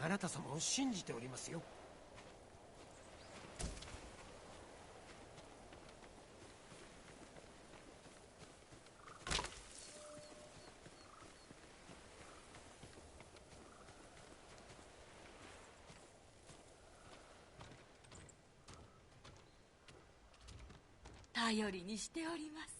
あなた様を信じておりますよ。頼りにしております。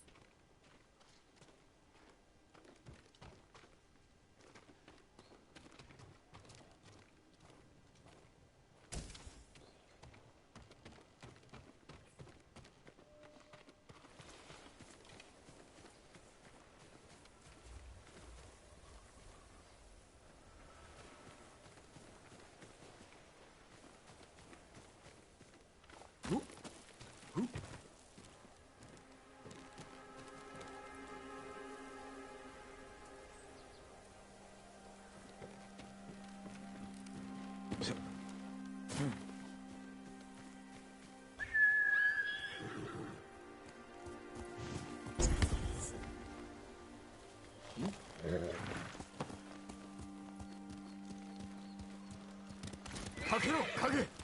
かけろ影。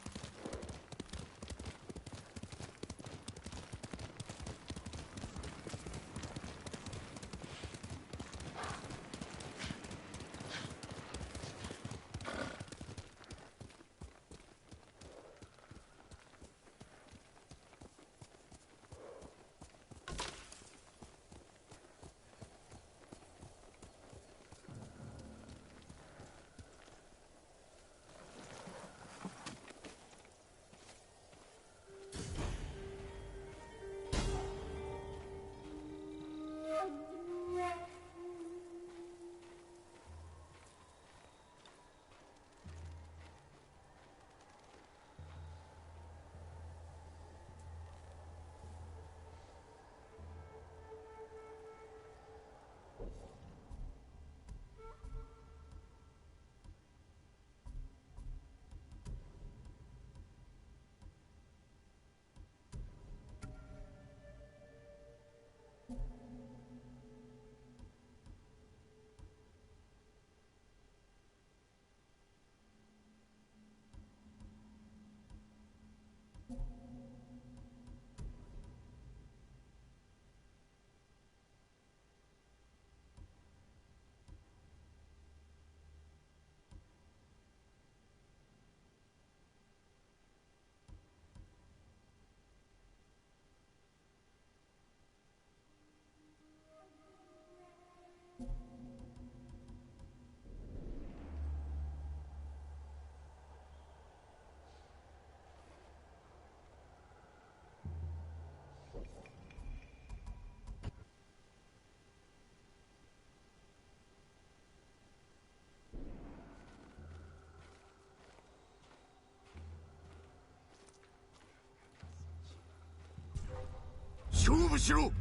勝負しろ。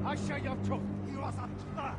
Als je toch hier was aan het staan.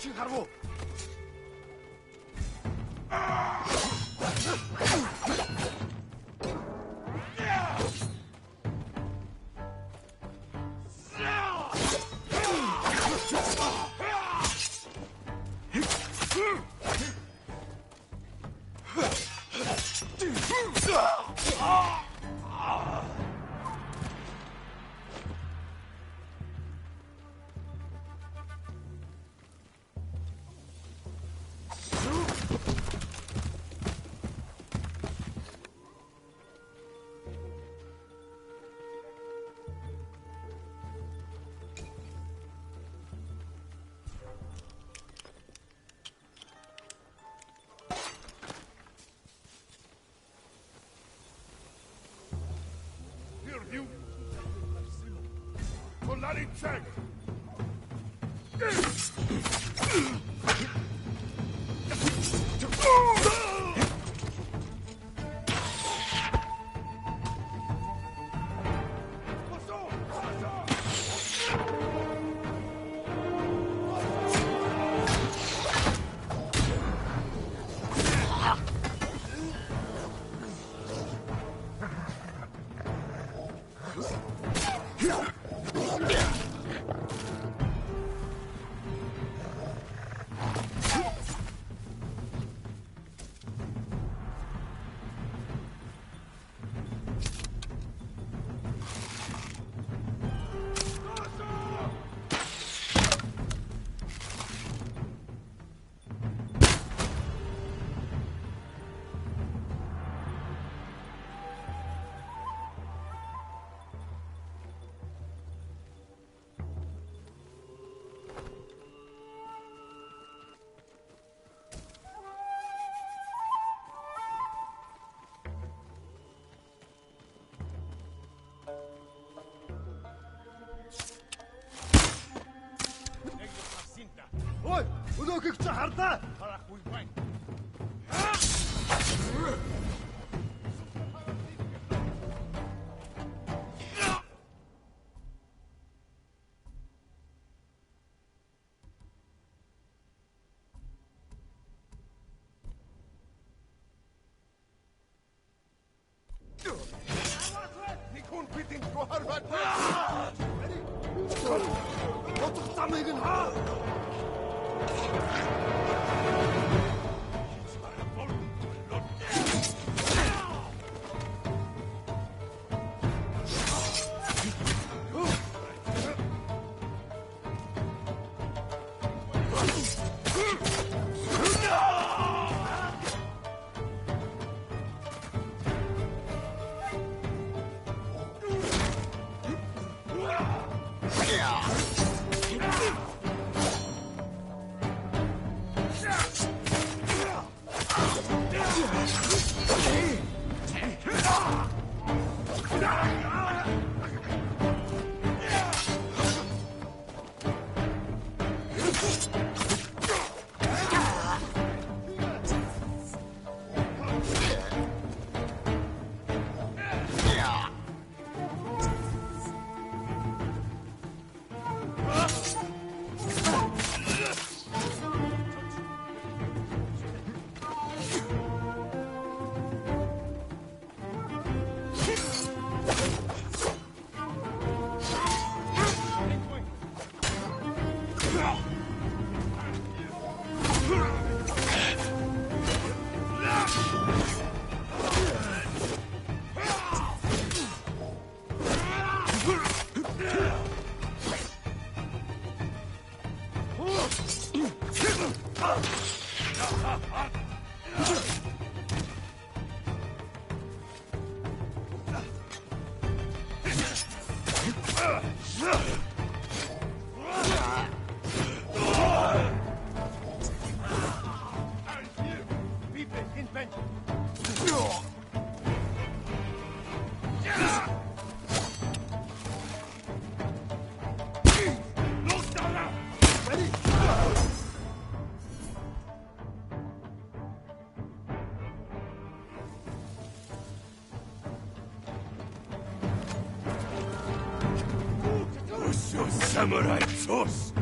Cigarro! You Solari check. Ой, өнөөхийг чи харлаа. Харахгүй байна. Никон битэн гохорват. Отох замыг нь хаа. Samurai toss!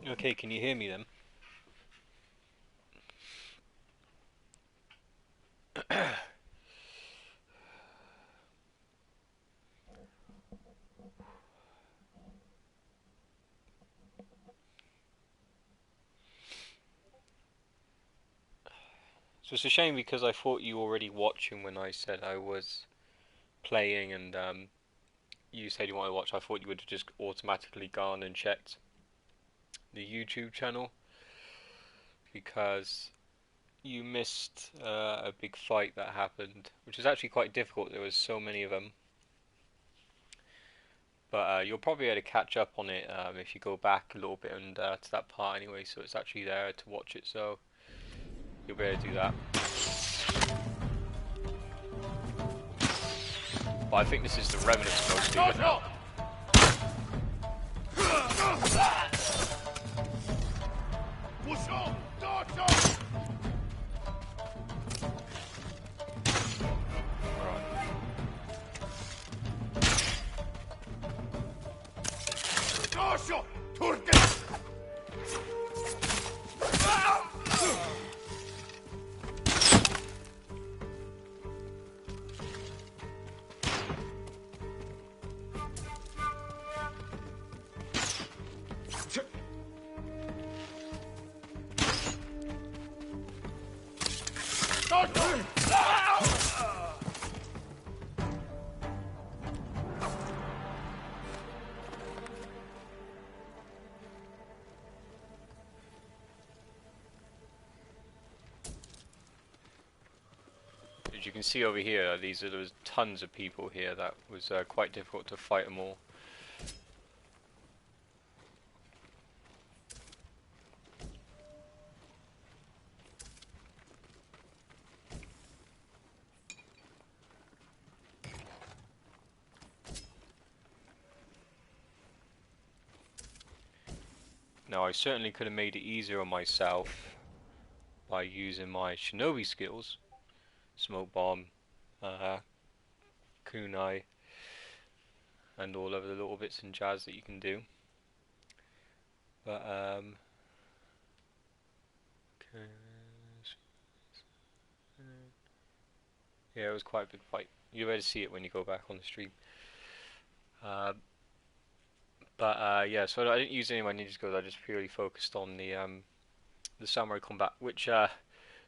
Okay, can you hear me then? So it's a shame because I thought you were already watching when I said I was playing, and you said you wanted to watch. I thought you would have just automatically gone and checked the YouTube channel because you missed a big fight that happened, which was actually quite difficult. There was so many of them, but you'll probably be able to catch up on it if you go back a little bit and to that part anyway. So it's actually there to watch it. So you'll be able to do that. But I think this is the remnants mostly. As you can see over here, there was tons of people here. That was quite difficult to fight them all. Now I certainly could have made it easier on myself by using my shinobi skills, smoke bomb, kunai, and all of the little bits and jazz that you can do. But yeah, it was quite a big fight. You'll be able to see it when you go back on the stream. Yeah, so I didn't use any of my ninja skills. I just purely focused on the samurai combat, which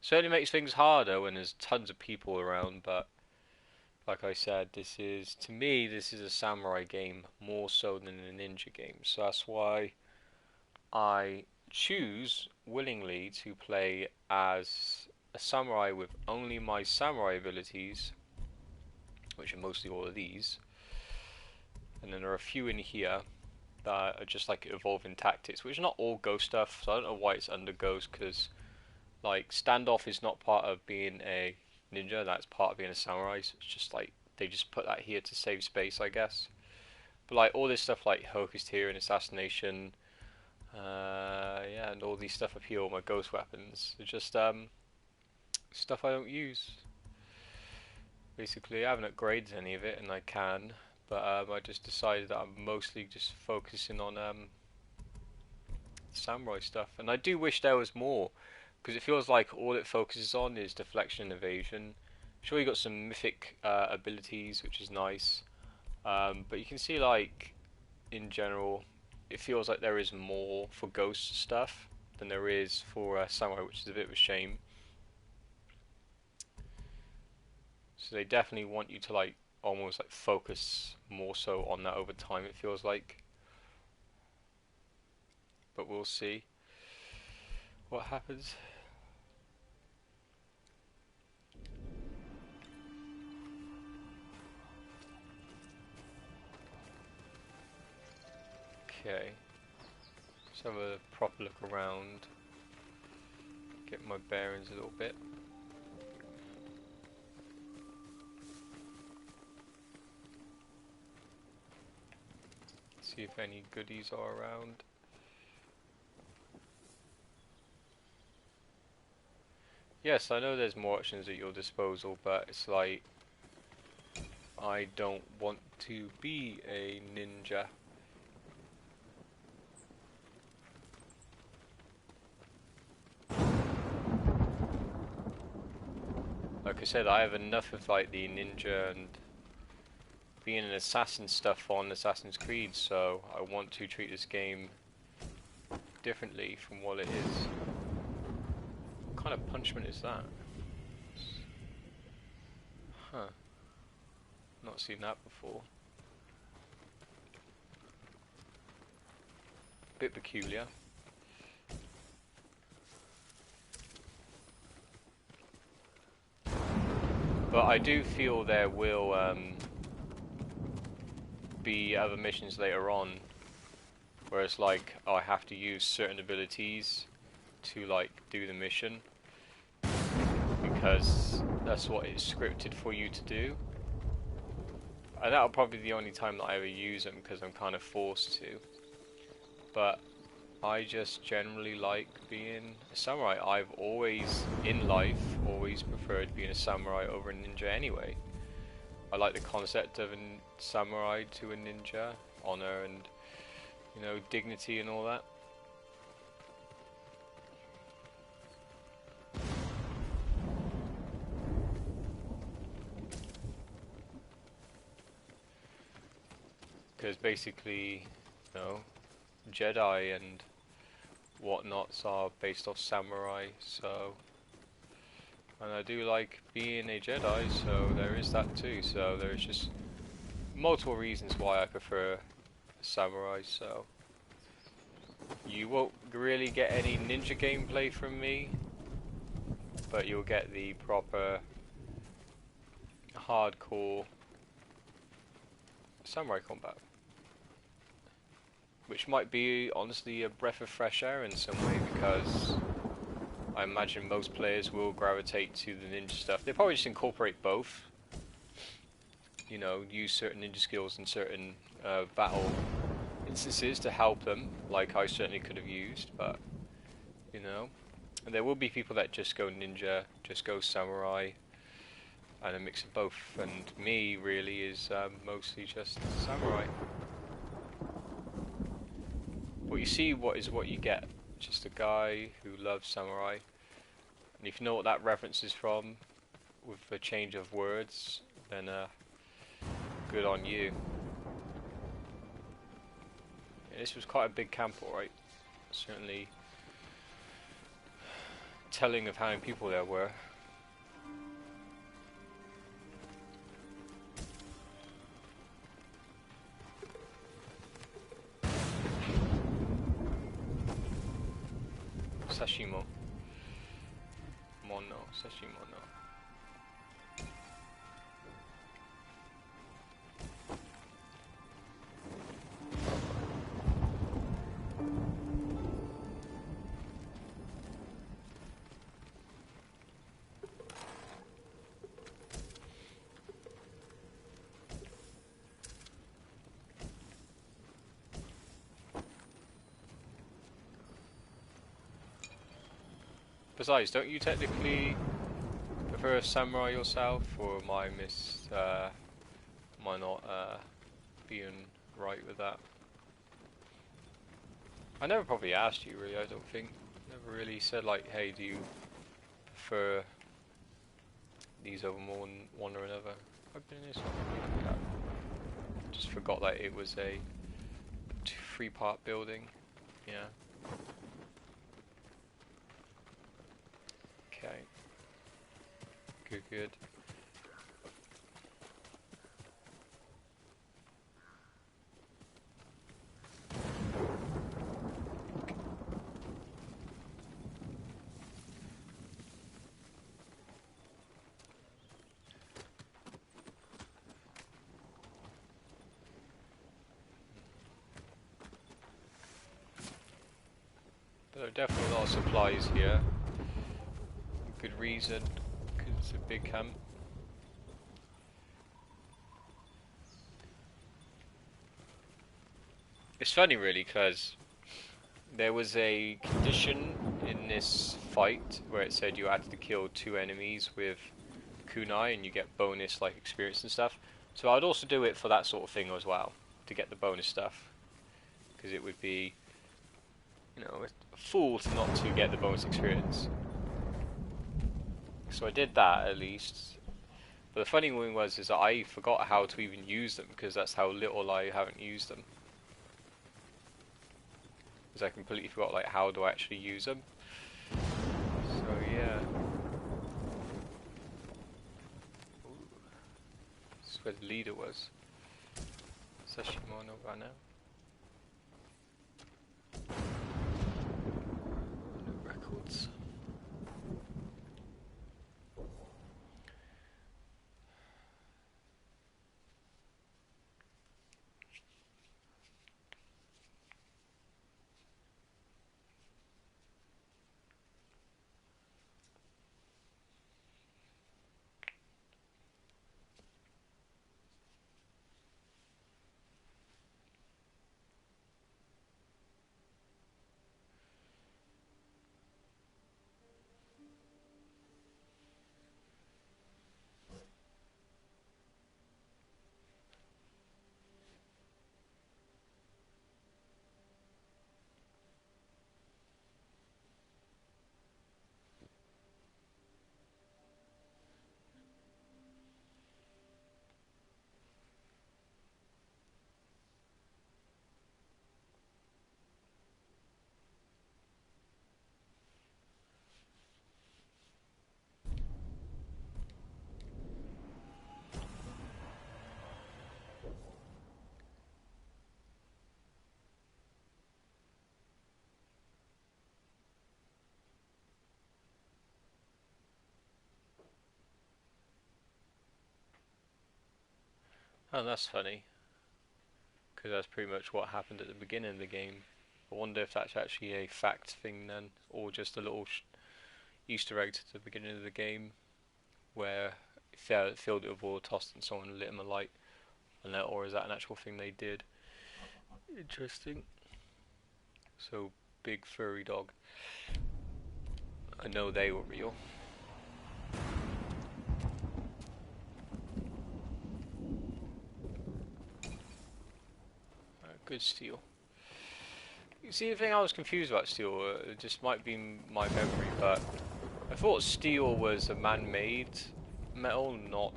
certainly makes things harder when there's tons of people around. But like I said, to me this is a samurai game more so than a ninja game. So that's why I choose willingly to play as a samurai with only my samurai abilities, which are mostly all of these, and then there are a few in here that are just like evolving tactics, which is not all ghost stuff, so I don't know why it's under ghost, because like standoff is not part of being a ninja, that's part of being a samurai, so it's just like they just put that here to save space, I guess. But like all this stuff like Hocus here and assassination, yeah, and all these stuff up here, all my ghost weapons, it's just stuff I don't use. Basically, I haven't upgraded any of it, and I can. But I just decided that I'm mostly just focusing on samurai stuff. And I do wish there was more, because it feels like all it focuses on is deflection and evasion. Sure, you got some mythic abilities, which is nice. But you can see, like, in general, it feels like there is more for ghost stuff than there is for samurai, which is a bit of a shame. So they definitely want you to, like, almost like focus more so on that over time, it feels like. But we'll see what happens. Okay, let's have a proper look around, get my bearings a little bit. See if any goodies are around. Yes, I know there's more options at your disposal, but it's like, I don't want to be a ninja. like I said, I have enough of like the ninja and being an assassin stuff on Assassin's Creed, so I want to treat this game differently from what it is. What kind of punishment is that? Huh. Not seen that before. Bit peculiar. But I do feel there will be other missions later on where it's like, oh, I have to use certain abilities to like do the mission because that's what it's scripted for you to do. And that'll probably be the only time that I ever use them because I'm kind of forced to. But I just generally like being a samurai. I've always, in life, always preferred being a samurai over a ninja anyway. I like the concept of a samurai to a ninja, honor and, you know, dignity and all that. Because basically, you know, Jedi and whatnots are based off samurai, so, and I do like being a Jedi, so there is that too. So there's just multiple reasons why I prefer samurai. So you won't really get any ninja gameplay from me, but you'll get the proper hardcore samurai combat, which might be honestly a breath of fresh air in some way, because I imagine most players will gravitate to the ninja stuff. They probably just incorporate both, you know, use certain ninja skills in certain battle instances to help them, like I certainly could have used, but, you know, and there will be people that just go ninja, just go samurai, and a mix of both, and me really is mostly just samurai. What you see is what you get. Just a guy who loves samurai, and if you know what that reference is from, with a change of words, then good on you. Yeah, this was quite a big camp, alright. Certainly telling of how many people there were. Sashimo. Mono. Sashimo no. Besides, don't you technically prefer a samurai yourself, or am I not being right with that? I never probably asked you really, I don't think. Never really said like, hey, do you prefer these over more than one or another? I've been in this one. Just forgot that it was a 3-part building. Yeah. Okay. Good, good. There are definitely a lot of supplies here. Good reason, because it's a big camp. It's funny really, because there was a condition in this fight where it said you had to kill 2 enemies with kunai and you get bonus like experience and stuff. So I'd also do it for that sort of thing as well, to get the bonus stuff, because it would be, you know, a fool to not to get the bonus experience. So I did that at least. But the funny thing was is that I forgot how to even use them because that's how little I haven't used them. Because I completely forgot like how to actually use them. So yeah. Ooh. This is where the leader was. Sashimono right now. No records. Oh, that's funny. Because that's pretty much what happened at the beginning of the game. I wonder if that's actually a fact thing then, or just a little Easter egg to the beginning of the game, where it filled it with water, tossed and someone lit them a light, and that, or is that an actual thing they did? Interesting. So, big furry dog. I know they were real. Good steel. You see, the thing I was confused about steel, it just might be my memory, but I thought steel was a man-made metal, not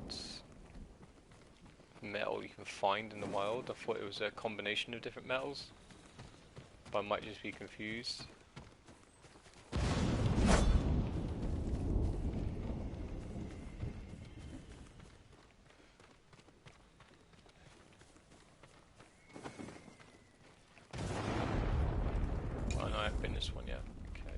metal you can find in the wild. I thought it was a combination of different metals, but I might just be confused. Oh no, I haven't been this one yet. Okay.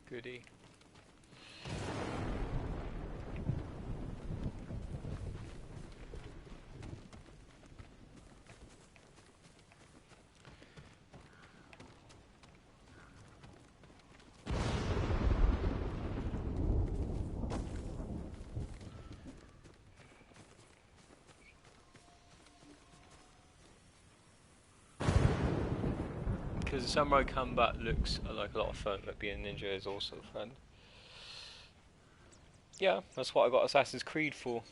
Goody. Because the samurai combat looks like a lot of fun, but being a ninja is also fun. Yeah, that's what I got Assassin's Creed for.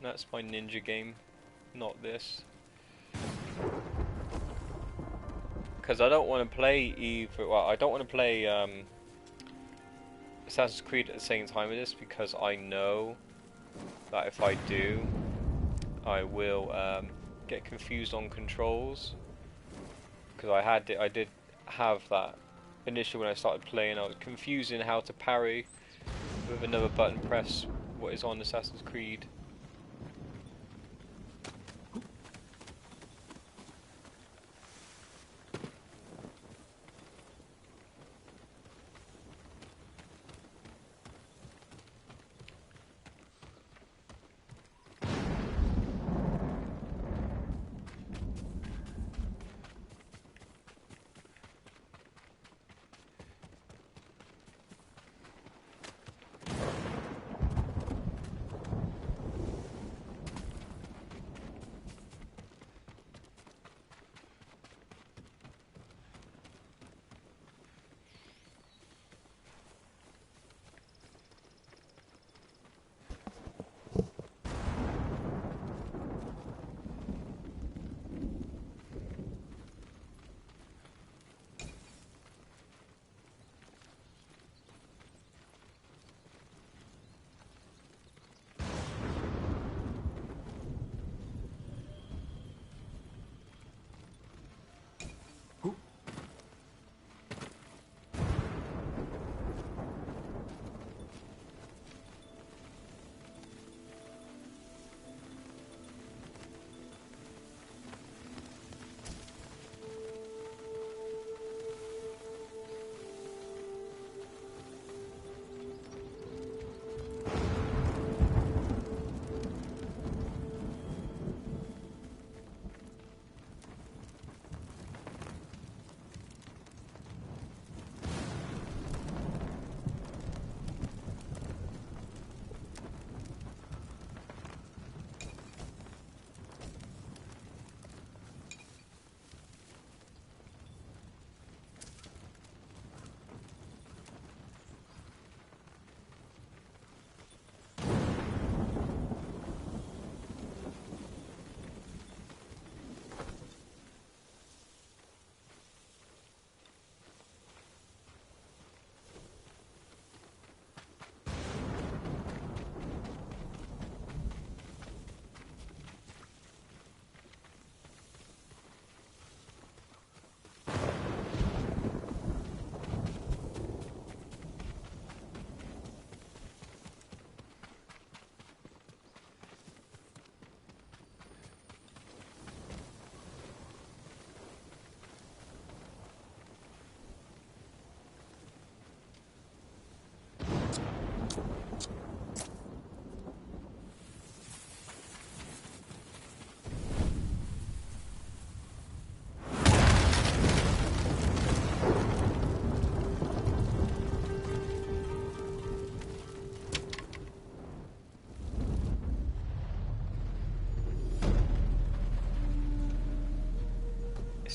That's my ninja game, not this. Because I don't want to play either. Well, I don't want to play Assassin's Creed at the same time as this because I know that if I do, I will get confused on controls. Because I did have that initially when I started playing. I was confusing how to parry with another button press. What is on Assassin's Creed?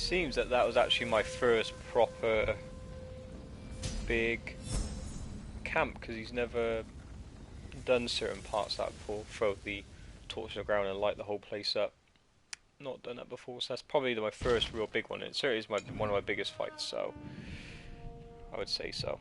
seems that that was actually my first proper big camp, because he's never done certain parts like that before. Throw the torch on the ground and light the whole place up. Not done that before, so that's probably my first real big one. It certainly is one of my biggest fights, so I would say so.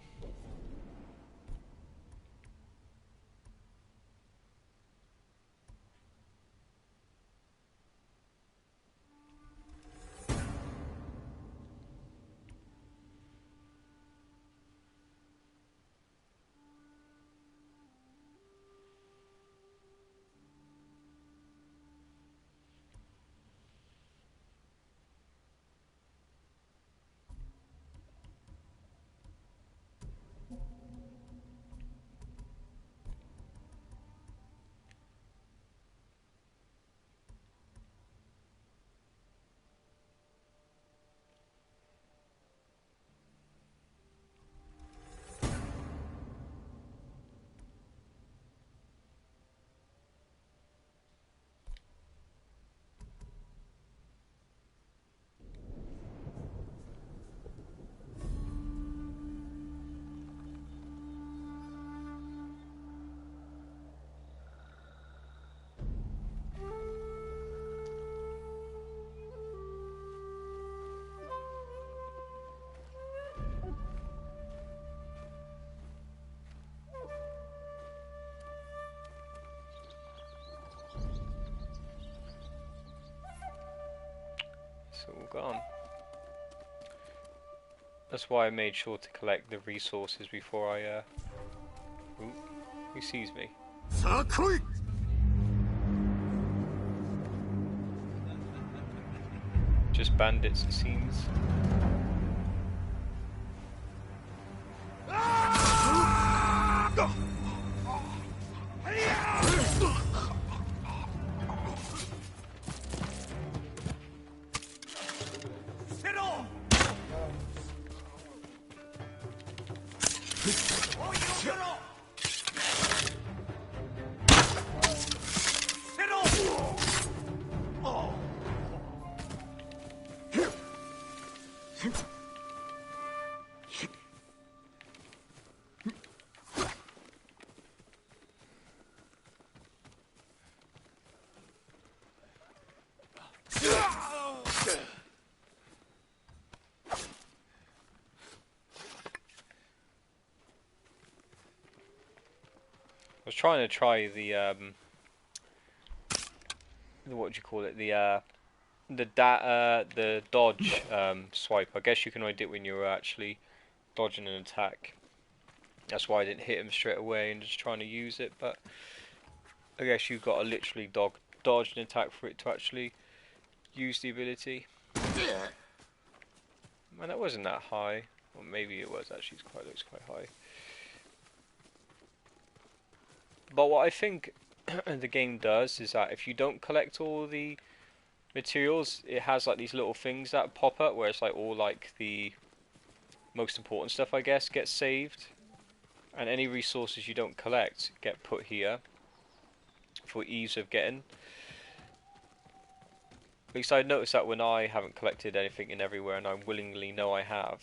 It's all gone. That's why I made sure to collect the resources before I Ooh, he sees me. さあ来い Just bandits, it seems. I was trying to the what do you call it, the dodge swipe. I guess you can only do it when you're actually dodging an attack. That's why I didn't hit him straight away and just trying to use it, but I guess you've got to literally dodge an attack for it to actually use the ability. Man, that wasn't that high. Well, maybe it was actually. Looks quite high. But what I think the game does is that if you don't collect all the materials, it has like these little things that pop up where it's like all like the most important stuff, I guess, gets saved, and any resources you don't collect get put here for ease of getting. At least I noticed that when I haven't collected anything in everywhere and I willingly know I have,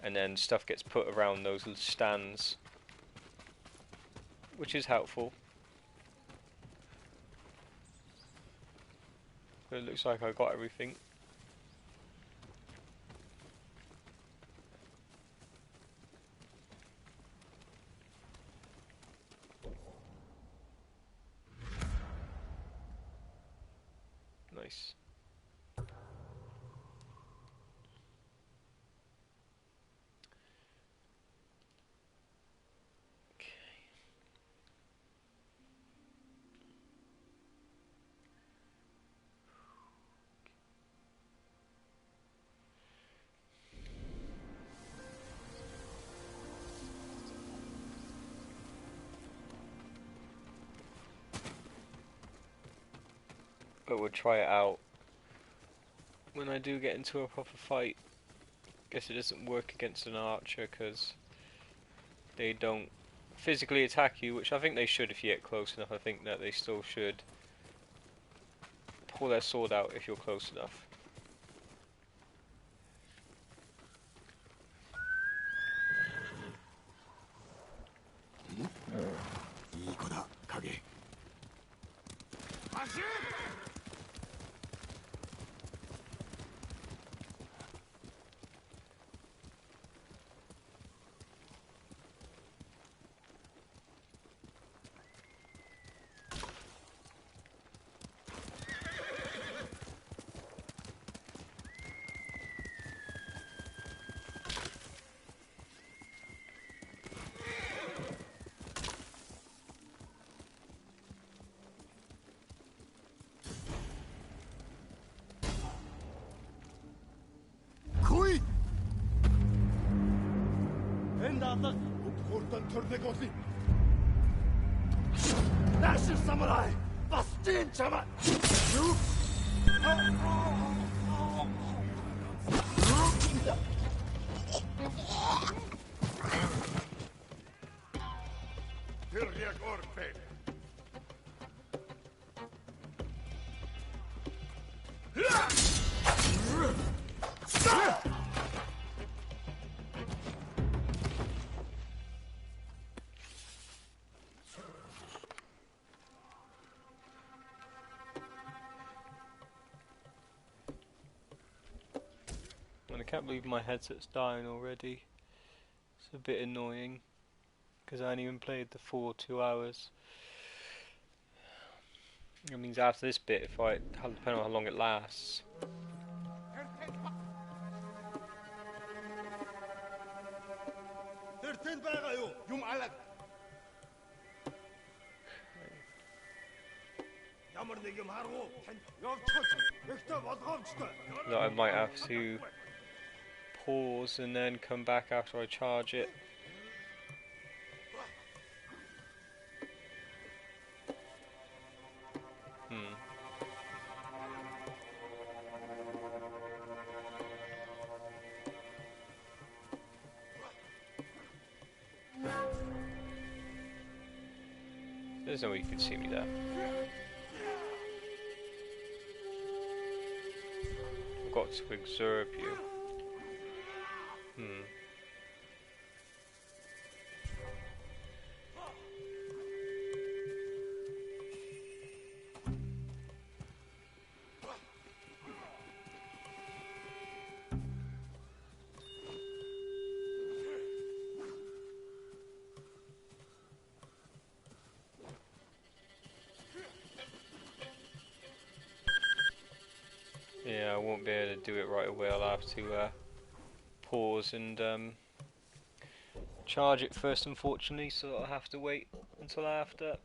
and then stuff gets put around those little stands, which is helpful. But it looks like I got everything. Nice. But we'll try it out when I do get into a proper fight. Guess it doesn't work against an archer because they don't physically attack you, which I think they should if you get close enough. I think that they still should pull their sword out if you're close enough. 来い Энд алга хурдан төрнөг олъё. National Samurai! Бас тийм чамаа! Тэр яг орпэ. And I can't believe my headset's dying already. It's a bit annoying because I only even played the full 2 hours. That means after this bit, if I depending on how long it lasts. Тэр тэнд байгаа юу? Юм алаг. Ямар нэг юм харгуу тань явчихж ихтэй болгоомжтой. That I might have to pause and then come back after I charge it. There's no way you can see me there. I've got to observe you. Yeah, I won't be able to do it right away. I'll have to pause and charge it first, unfortunately, so I'll have to wait until after.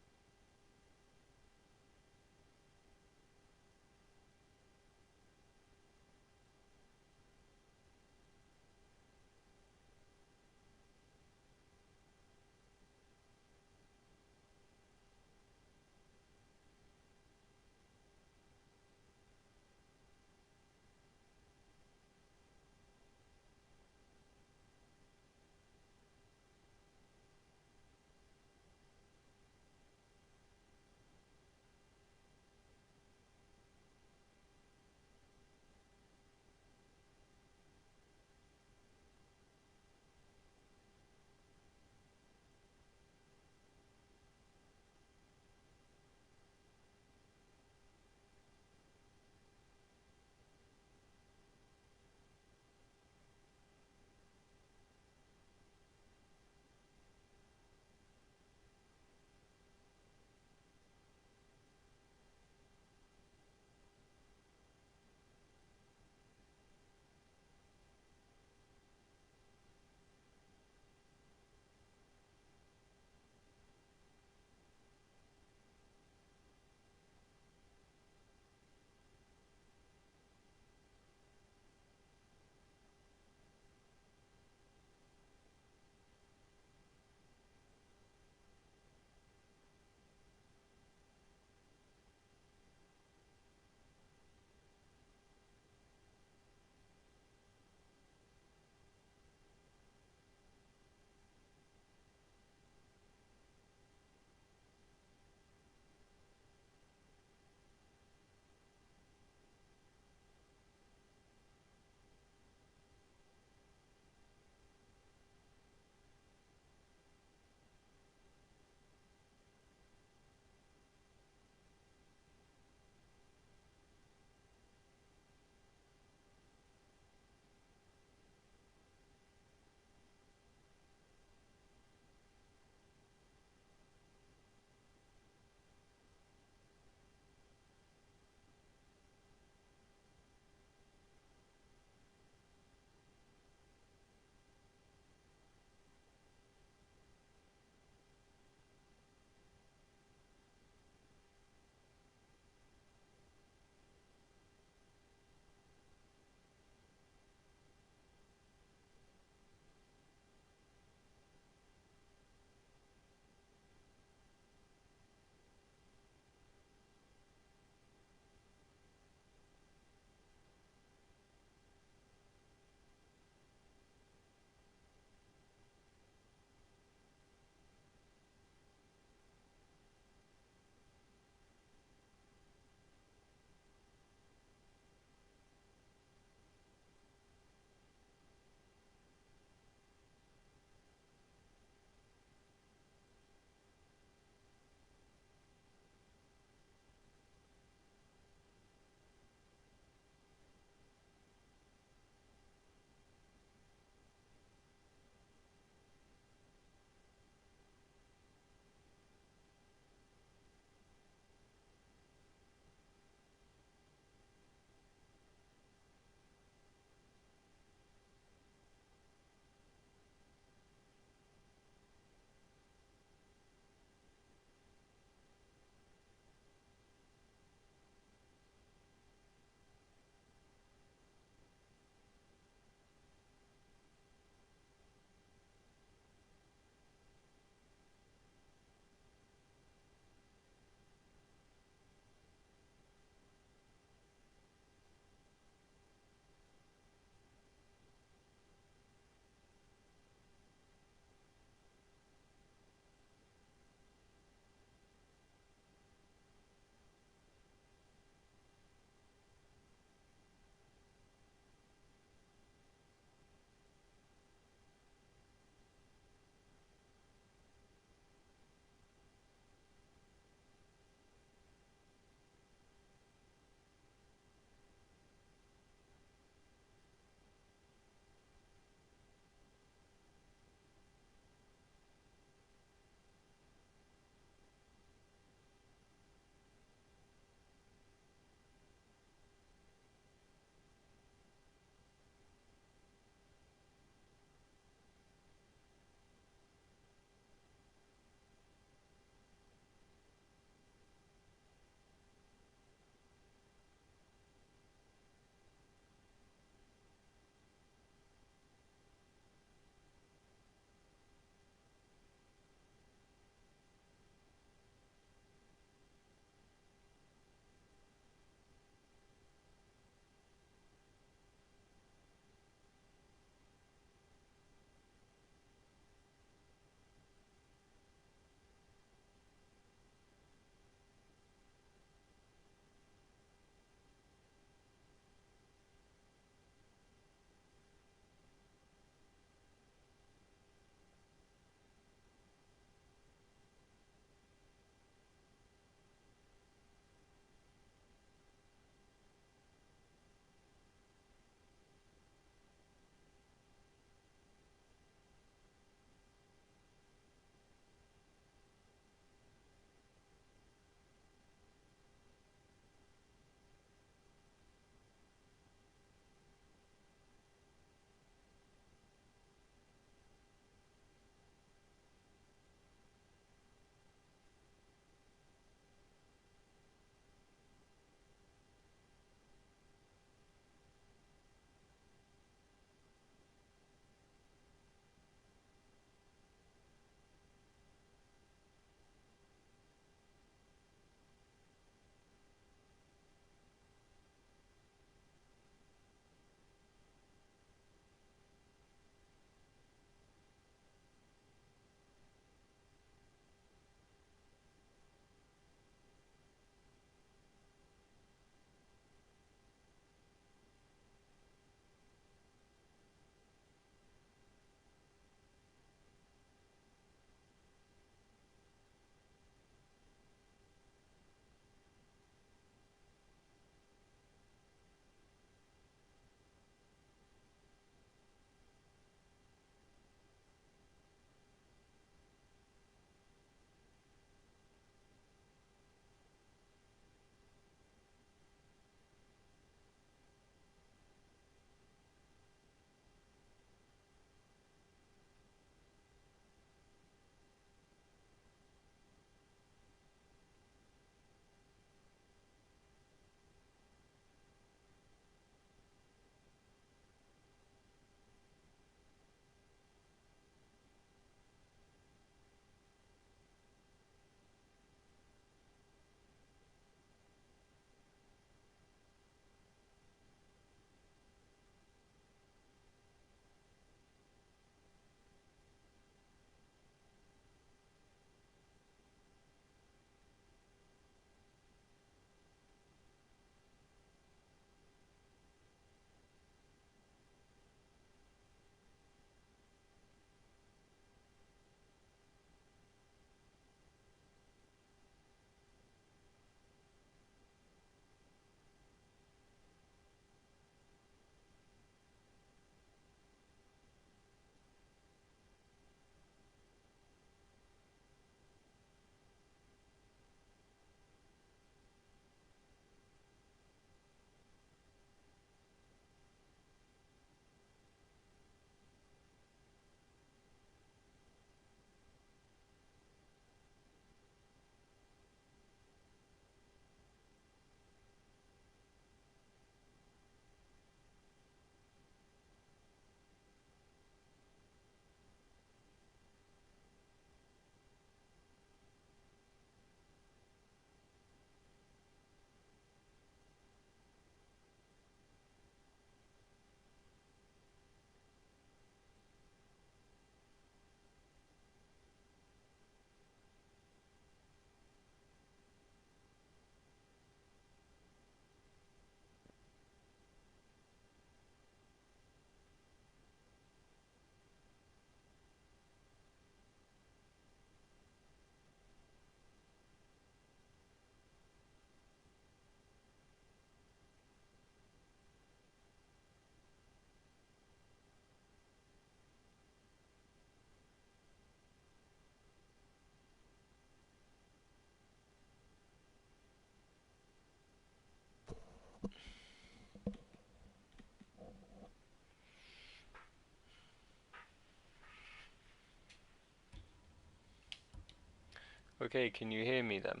Okay, can you hear me then?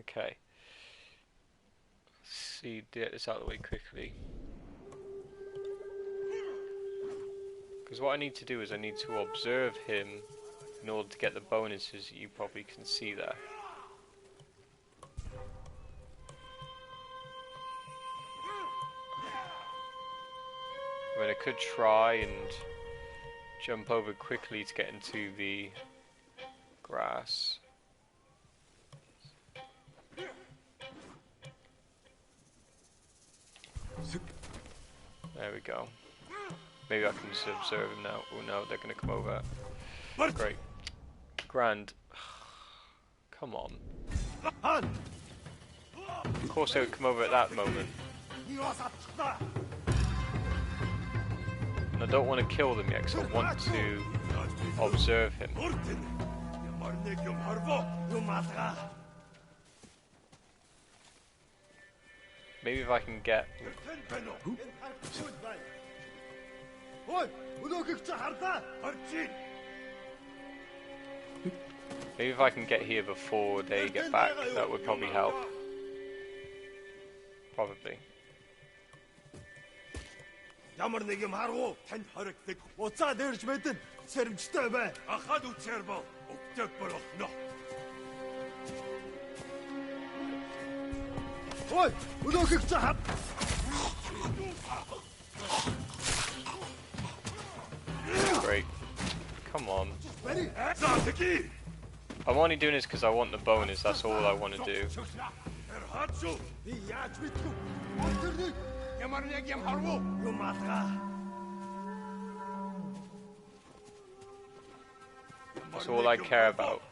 Okay. Let's see, get this out of the way quickly. Because what I need to do is I need to observe him in order to get the bonuses that you probably can see there. I mean, I could try and jump over quickly to get into the grass. There we go. Maybe I can just observe him now. Oh no, they're going to come over. Great. Grand. Come on. Of course they would come over at that moment. And I don't want to kill them yet because I want to observe him. Maybe if I can get... Maybe if I can get here before they get back, that would probably help. Probably. Ямар нэг юм харгуу танд хоригддаг. Уцаа дээрж мэдэн сэрэмжтэй бай. Ахад үцээр бол өгдөг болно. Ой, өнөөхийг цахав. Great. Come on. I'm only doing this because I want the bonus, that's all I want to do. That's all I care about.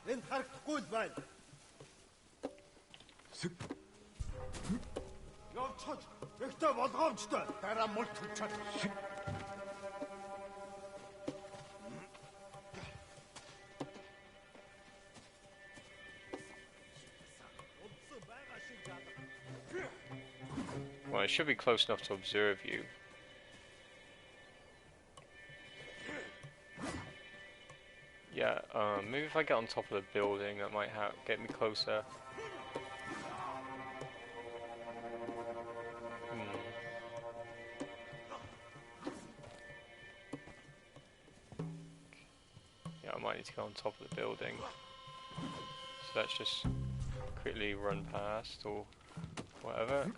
Well, I should be close enough to observe you. Yeah, maybe if I get on top of the building, that might get me closer. Yeah, I might need to go on top of the building. So let's just quickly run past or whatever.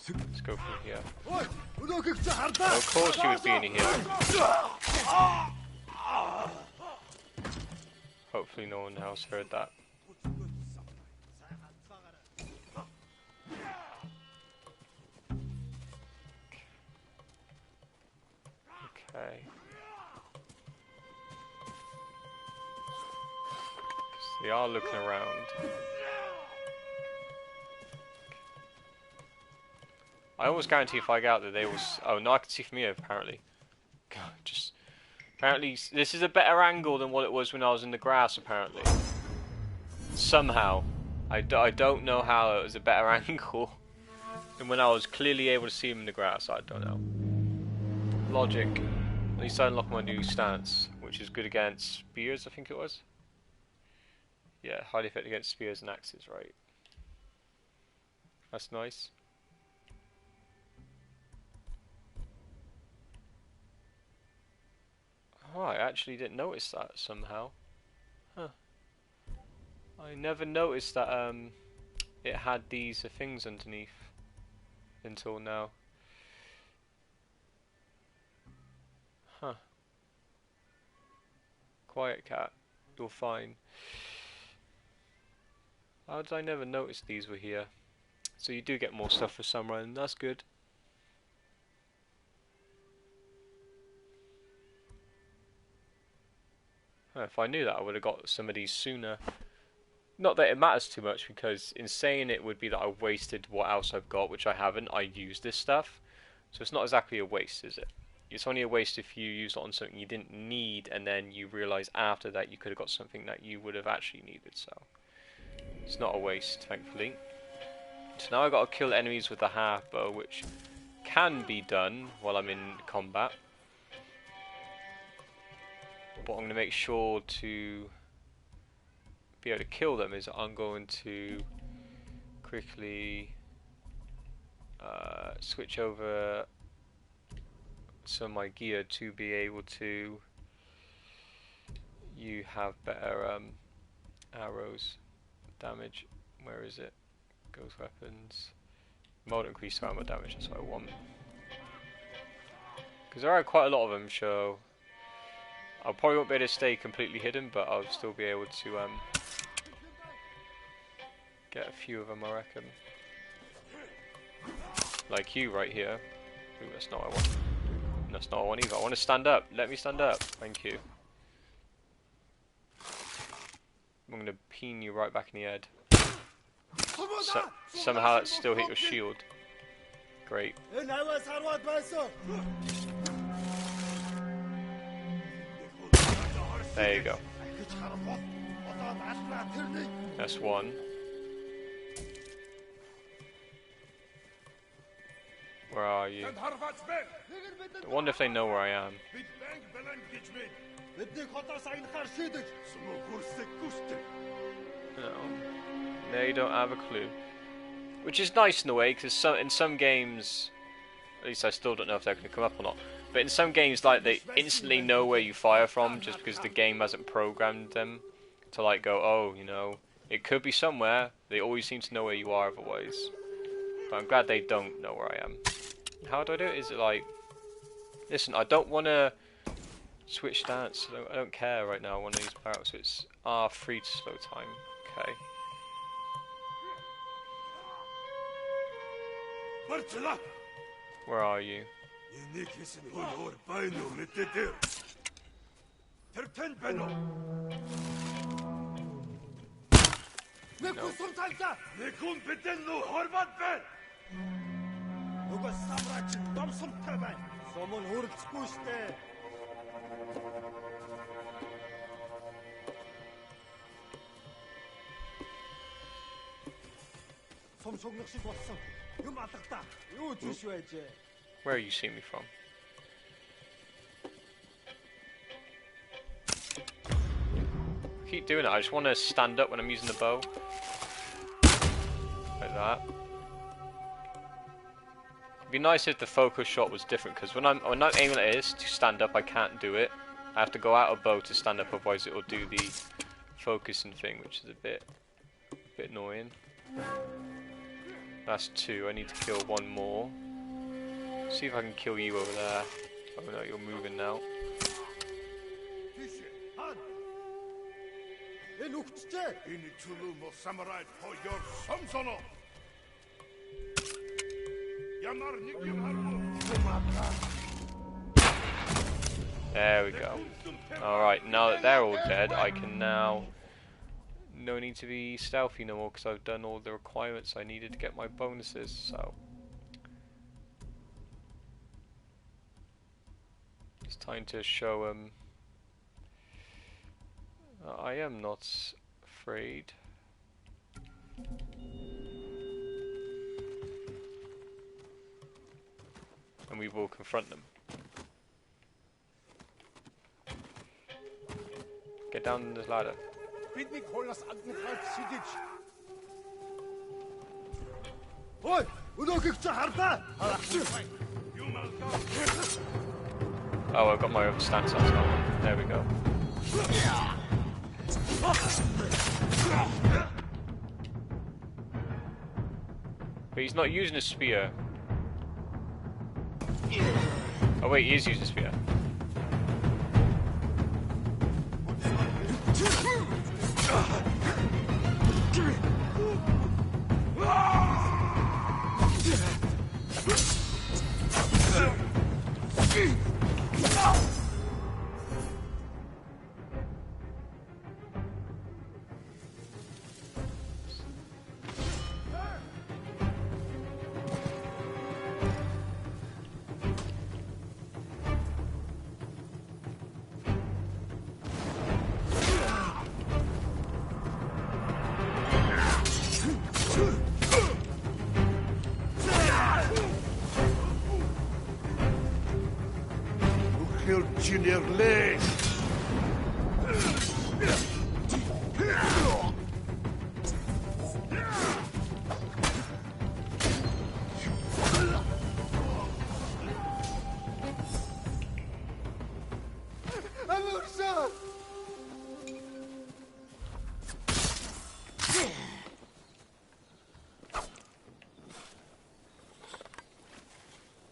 Let's go from here. Oh, of course you would be in here. Hopefully no one else heard that. Okay. They are looking around. I almost guarantee if I get out there they will... Oh, no, I can see from here, apparently. God, just... Apparently, this is a better angle than what it was when I was in the grass, apparently. Somehow. I don't know how it was a better angle than when I was clearly able to see him in the grass. I don't know. Logic. At least I unlocked my new stance, which is good against spears, I think it was. Yeah, highly effective against spears and axes, right. That's nice. Oh, I actually didn't notice that somehow. Huh. I never noticed that it had these things underneath until now. Huh. Quiet cat, you're fine. How did I never notice these were here? So you do get more stuff for some run, that's good. If I knew that, I would have got some of these sooner. Not that it matters too much, because in saying it would be that I wasted what else I've got, which I haven't. I used this stuff. So it's not exactly a waste, is it? it's only a waste if you use it on something you didn't need, and then you realise after that you could have got something that you would have actually needed. So it's not a waste, thankfully. So now I got to kill enemies with the half bow, which can be done while I'm in combat. But I'm going to make sure to be able to kill them is I'm going to quickly switch over some of my gear to be able to have better arrows damage. Where is it? Ghost weapons. Mod increased armor damage, that's what I want. Because there are quite a lot of them, so I probably won't be able to stay completely hidden, but I'll still be able to get a few of them, I reckon. Like you right here. Ooh, that's not what I want. That's not what I want either. I want to stand up. Let me stand up. Thank you. I'm going to peen you right back in the head. Somehow that still hit your shield. Great. There you go. That's one. Where are you? I wonder if they know where I am. No, they don't have a clue. Which is nice in a way, because in some games, at least I still don't know if they're going to come up or not, but in some games like they instantly know where you fire from just because the game hasn't programmed them to like go, oh, you know, it could be somewhere. They always seem to know where you are otherwise. But I'm glad they don't know where I am. How do I do it? Is it like, listen, I don't want to switch stance. I don't care right now. I want to use barrels. So it's R3 to slow time. Okay. Where are you? Where are you seeing me from? I keep doing it. I just want to stand up when I'm using the bow. Like that. It'd be nice if the focus shot was different, because when I'm aiming like this to stand up, I can't do it. I have to go out of bow to stand up, otherwise it will do the focusing thing, which is a bit annoying. That's two. I need to kill one more. See if I can kill you over there. Oh no, you're moving now. There we go. Alright, now that they're all dead, I can now... No need to be stealthy no more, because I've done all the requirements I needed to get my bonuses, so... It's time to show them... I am not afraid. And we will confront them. Get down this ladder. Oh, I've got my other stance on top. There we go. But he's not using a spear. Oh wait, he is using a spear. Virginia Lane.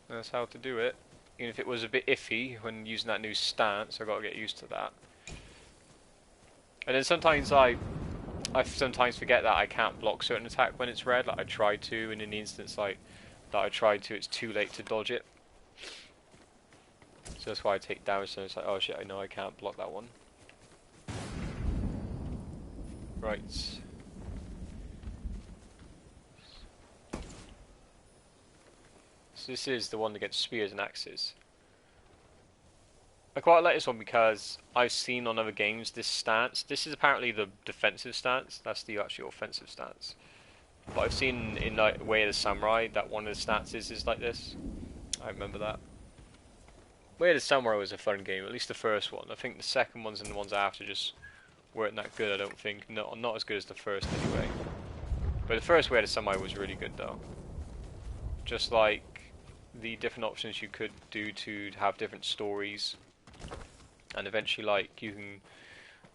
That's how to do it. Even if it was a bit iffy when using that new stance, I got to get used to that. And then sometimes I sometimes forget that I can't block certain attack when it's red. Like I tried to, and in the instance like that I tried to, it's too late to dodge it. So that's why I take damage. And it's like, oh shit, I know I can't block that one. Right. So this is the one that gets spears and axes. I quite like this one because I've seen on other games this stance. This is apparently the defensive stance. That's the actual offensive stance. But I've seen in like Way of the Samurai that one of the stances is like this. I remember that. Way of the Samurai was a fun game, at least the first one. I think the second ones and the ones after just weren't that good, I don't think. No, not as good as the first anyway. But the first Way of the Samurai was really good though. Just like the different options you could do to have different stories. And eventually like you can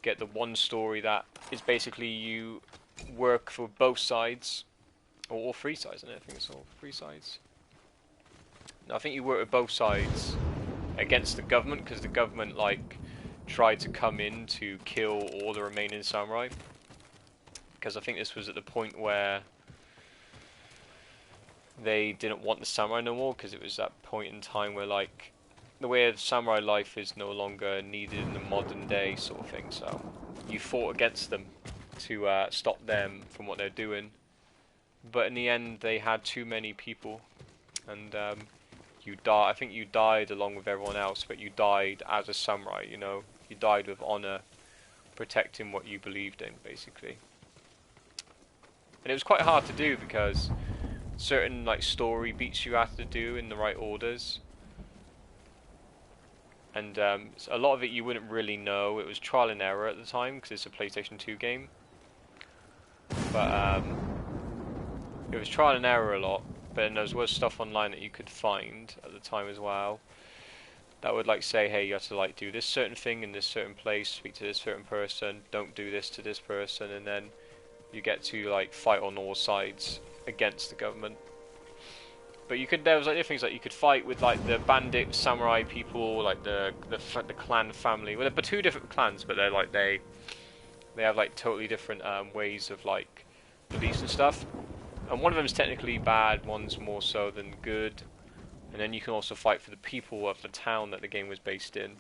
get the one story that is basically you work for both sides. Or all three sides, I think it's all three sides. No, I think you work with both sides against the government, because the government like tried to come in to kill all the remaining samurai. Because I think this was at the point where they didn't want the samurai no more, because it was that point in time where like the way of samurai life is no longer needed in the modern day sort of thing. So you fought against them to stop them from what they're doing, but in the end they had too many people, and you die. I think you died along with everyone else, but you died as a samurai. You know, you died with honor, protecting what you believed in, basically. And it was quite hard to do because certain like story beats you have to do in the right orders, and so a lot of it you wouldn't really know. It was trial and error at the time because it's a PlayStation 2 game, but it was trial and error a lot. But then there was stuff online that you could find at the time as well that would like say, hey, you have to like do this certain thing in this certain place, speak to this certain person, don't do this to this person, and then you get to like fight on all sides against the government. But you could, there was like different things, like you could fight with like the bandit samurai people, like the clan family. Well, they're two different clans, but they're like they have like totally different ways of like beliefs and stuff. And one of them is technically bad, one's more so than good. And then you can also fight for the people of the town that the game was based in.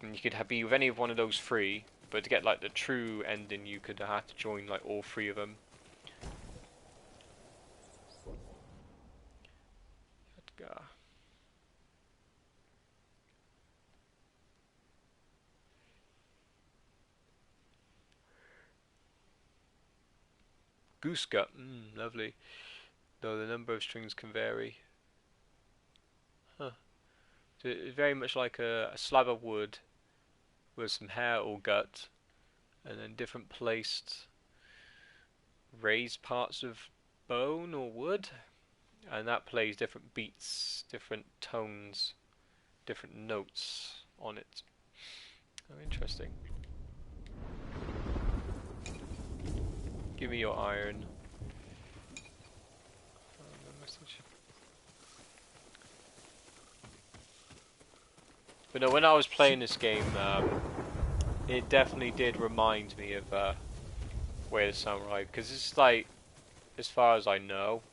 And you could be with any of one of those three, but to get like the true ending, you could have to join like all three of them. Edgar. Goose gut, lovely. Though the number of strings can vary. Huh. So it's very much like a slab of wood with some hair or gut, and then different placed raised parts of bone or wood, and that plays different beats, different tones, different notes on it. Oh, interesting. Give me your iron. Message. But no, when I was playing this game, it definitely did remind me of Way of the Samurai, because it's like, as far as I know,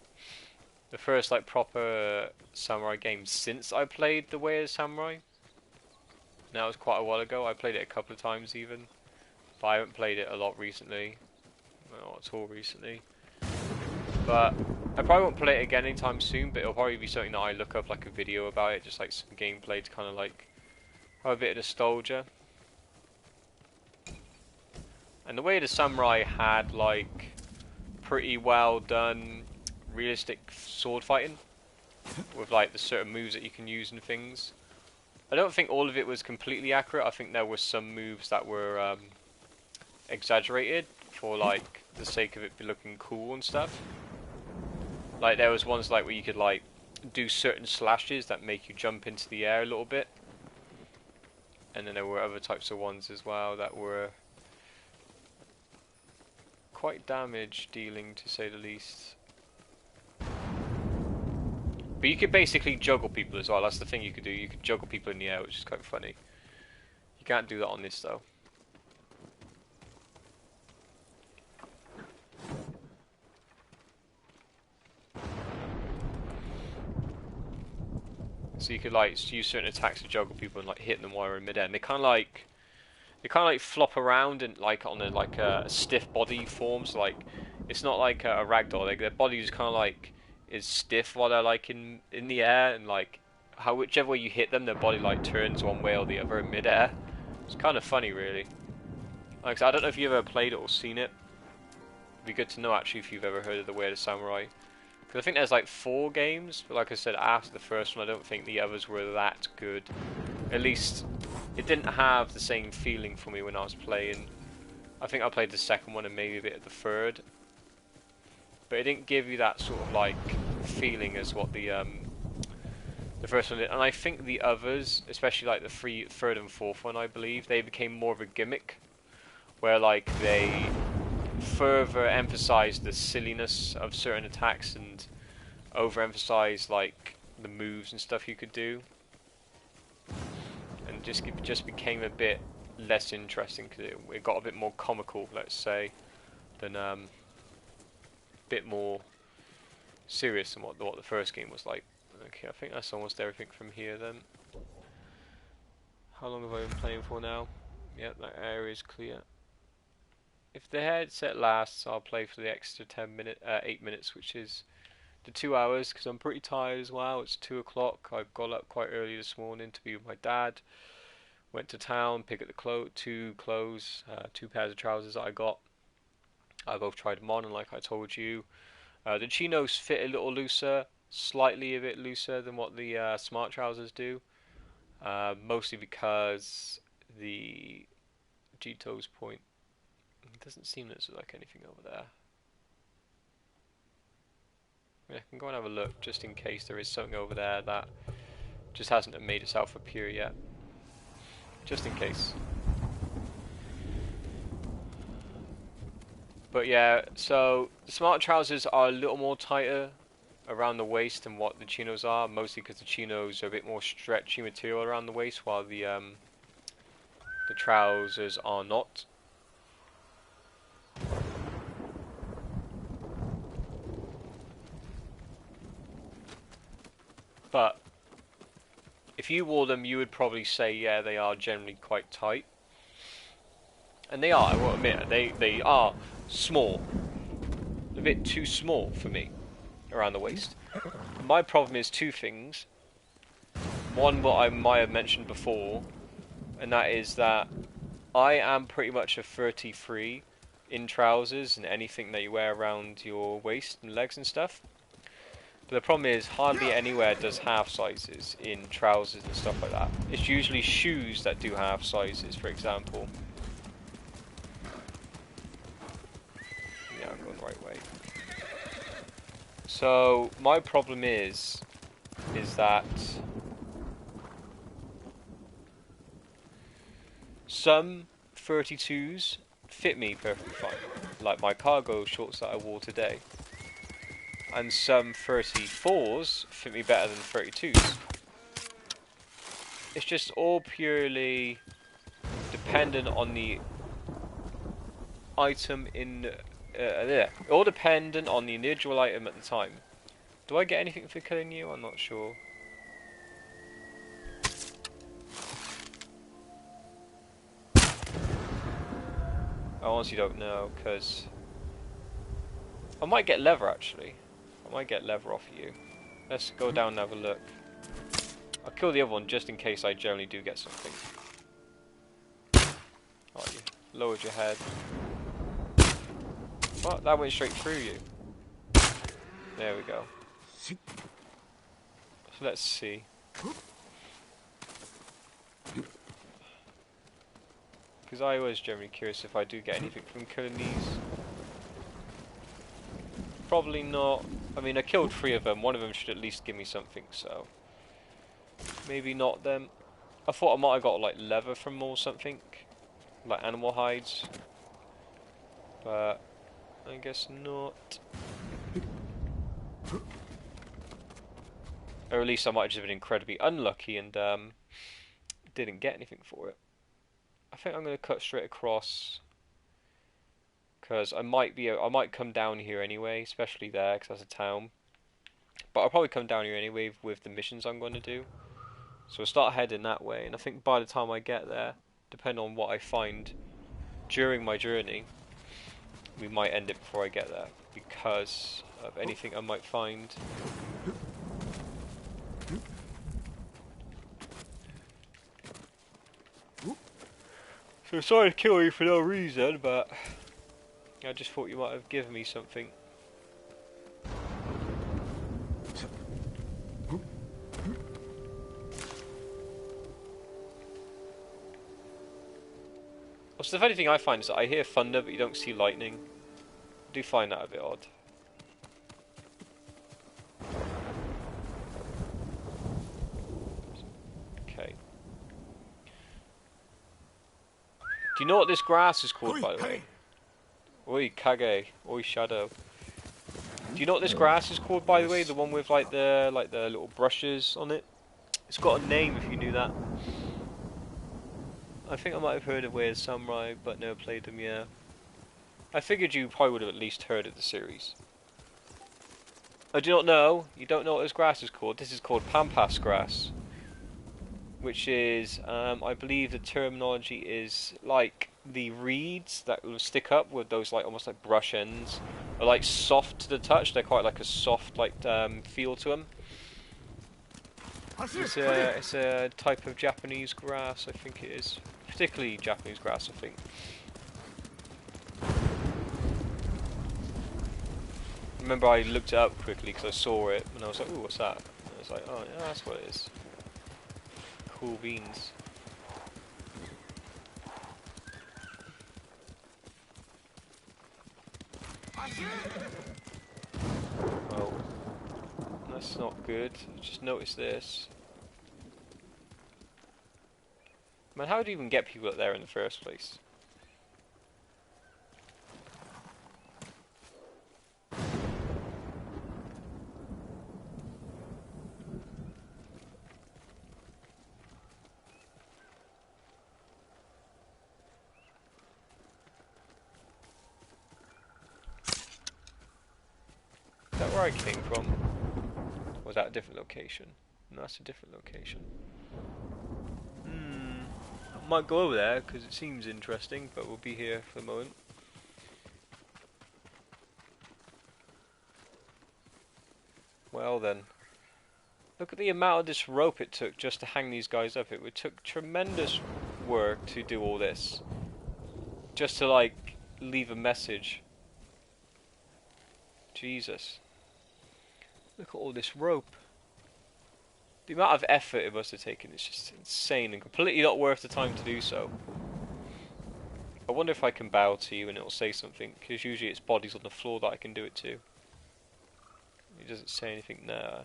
the first like proper samurai game since I played the Way of the Samurai. Now it was quite a while ago. I played it a couple of times even, but I haven't played it a lot recently. Not at all recently. But I probably won't play it again anytime soon, but it'll probably be something that I look up like a video about it, just like some gameplay to kind of like have a bit of nostalgia. And the Way of the Samurai had like pretty well done realistic sword fighting with like the certain moves that you can use and things. I don't think all of it was completely accurate. I think there were some moves that were exaggerated for like the sake of it looking cool and stuff. Like there was ones like where you could like do certain slashes that make you jump into the air a little bit, and then there were other types of ones as well that were quite damage dealing, to say the least. But you could basically juggle people as well. That's the thing you could do. You could juggle people in the air, which is quite funny. You can't do that on this though. So you could like use certain attacks to juggle people and like hit them while they're in mid-air. And they kind of like flop around and like on a stiff body form. So like it's not like a ragdoll. Like their body is kind of like is stiff while they're like in the air, and like whichever way you hit them, their body like turns one way or the other in mid-air. It's kind of funny, really. Like I don't know if you've ever played it or seen it. It'd be good to know actually if you've ever heard of the Way of the Samurai. Because I think there's like 4 games, but like I said, after the first one, I don't think the others were that good. At least it didn't have the same feeling for me when I was playing. I think I played the second one and maybe a bit of the third, but it didn't give you that sort of like feeling as what the first one did. And I think the others, especially like the third and fourth one, I believe they became more of a gimmick, where like they further emphasized the silliness of certain attacks and overemphasized like the moves and stuff you could do, and just became a bit less interesting because it got a bit more comical, let's say, than bit more serious than what the first game was like. Okay, I think that's almost everything from here then. How long have I been playing for now? Yep, that area is clear. If the headset lasts, I'll play for the extra 8 minutes, which is the 2 hours, because I'm pretty tired as well. It's 2 o'clock. I got up quite early this morning to be with my dad. Went to town, pick up the two clothes, 2 pairs of trousers that I got. I both tried them on, and like I told you, the chinos fit a little looser, slightly a bit looser than what the smart trousers do. Mostly because the G-toes point. It doesn't seem there's like anything over there. I can go and have a look just in case there is something over there that just hasn't made itself appear yet. Just in case. But yeah, so the smart trousers are a little more tighter around the waist than what the chinos are, mostly because the chinos are a bit more stretchy material around the waist, while the trousers are not. But if you wore them, you would probably say, yeah, they are generally quite tight. And they are, I will admit, they are small. A bit too small for me around the waist. My problem is 2 things. One, what I might have mentioned before, and that is that I am pretty much a 33 in trousers and anything that you wear around your waist and legs and stuff. But the problem is, hardly anywhere does half sizes in trousers and stuff like that. It's usually shoes that do half sizes, for example. Yeah, I'm going the right way. So, my problem is that some 32s fit me perfectly fine, like my cargo shorts that I wore today. And some 34s fit me better than 32s. It's just all purely dependent on the item in... all dependent on the individual item at the time. Do I get anything for killing you? I'm not sure. I honestly don't know, because I might get leather actually. I might get leather off of you. Let's go down and have a look. I'll kill the other one just in case I generally do get something. Oh, you lowered your head. Well, that went straight through you. There we go. So let's see. Because I was generally curious if I do get anything from killing these. Probably not. I mean, I killed 3 of them. One of them should at least give me something, so... Maybe not them. I thought I might have got, like, leather from them or something. Like animal hides. But... I guess not. Or at least I might have just been incredibly unlucky and didn't get anything for it. I think I'm going to cut straight across because I might come down here anyway, especially there because that's a town. But I'll probably come down here anyway with the missions I'm going to do. So I'll start heading that way, and I think by the time I get there, depending on what I find during my journey, we might end it before I get there because of anything I might find. So sorry to kill you for no reason, but I just thought you might have given me something. Also, the funny thing I find is that I hear thunder, but you don't see lightning. I do find that a bit odd. Okay. Do you know what this grass is called, by the way? Oi, Kage. Oi, Shadow. Do you know what this grass is called, by the way? The one with like the little brushes on it. It's got a name, if you knew that. I think I might have heard of Weird Samurai, but never played them yet. I figured you probably would have at least heard of the series. I do not know. You don't know what this grass is called. This is called Pampas grass. Which is, I believe the terminology is like the reeds that will stick up with those like almost like brush ends. Are like soft to the touch. They're quite like a soft like feel to them. It's a type of Japanese grass, I think it is. Particularly Japanese grass, I think. Remember I looked it up quickly because I saw it and I was like, ooh, what's that? And I was like, oh yeah, that's what it is. Cool beans. Well, that's not good. Just notice this. Man, how do you even get people up there in the first place? Is that where I came from? Or was that a different location? No, that's a different location. I might go over there because it seems interesting, but we'll be here for the moment. Well then. Look at the amount of this rope it took just to hang these guys up. It took tremendous work to do all this. Just to like leave a message. Jesus. Look at all this rope. The amount of effort it must have taken is just insane and completely not worth the time to do so. I wonder if I can bow to you and it'll say something, because usually it's bodies on the floor that I can do it to. It doesn't say anything there.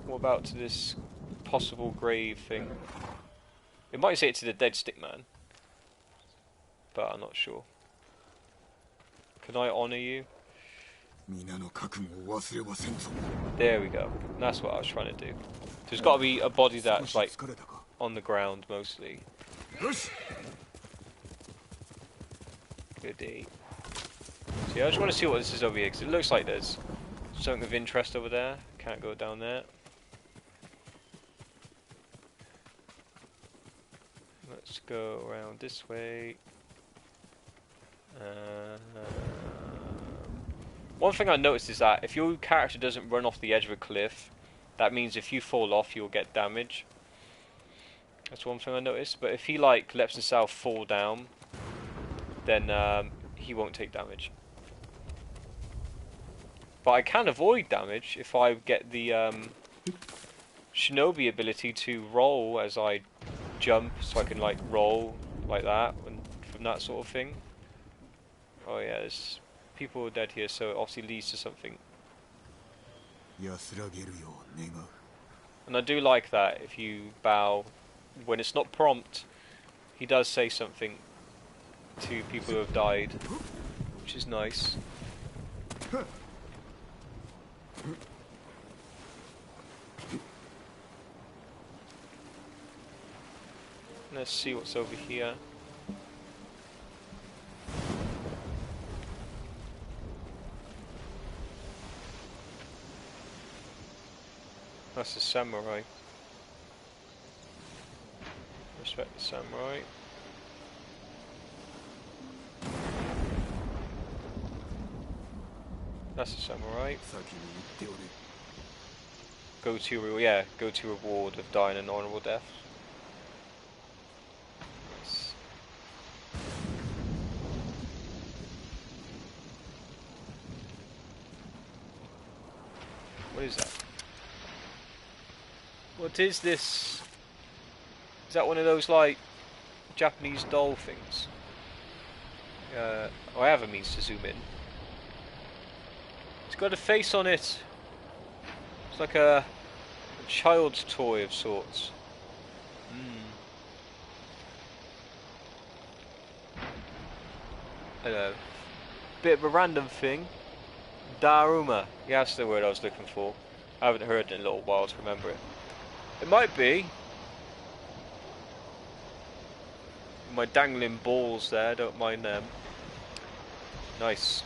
What about to this possible grave thing? It might say it to the dead stick man, but I'm not sure. Can I honour you? There we go. That's what I was trying to do. There's got to be a body that's like on the ground mostly. Goodie. So yeah, I just want to see what this is over here because it looks like there's something of interest over there. Can't go down there. Let's go around this way. One thing I noticed is that if your character doesn't run off the edge of a cliff, that means if you fall off, you'll get damage. That's one thing I noticed. But if he like lets himself fall down, then he won't take damage. But I can avoid damage if I get the shinobi ability to roll as I jump so I can like roll like that and from that sort of thing. Oh yeah, there's people are dead here, so it obviously leads to something. And I do like that if you bow when it's not prompt, he does say something to people who have died, which is nice. Let's see what's over here. That's a samurai. Respect the samurai. That's a samurai. Go to reward of dying an honourable death. Nice. What is that? What is this? Is that one of those like Japanese doll things? I have a means to zoom in. It's got a face on it. It's like a child's toy of sorts. Hello. Bit of a random thing. Daruma. Yeah, that's the word I was looking for. I haven't heard it in a little while to remember it. It might be. My dangling balls there, don't mind them. Nice.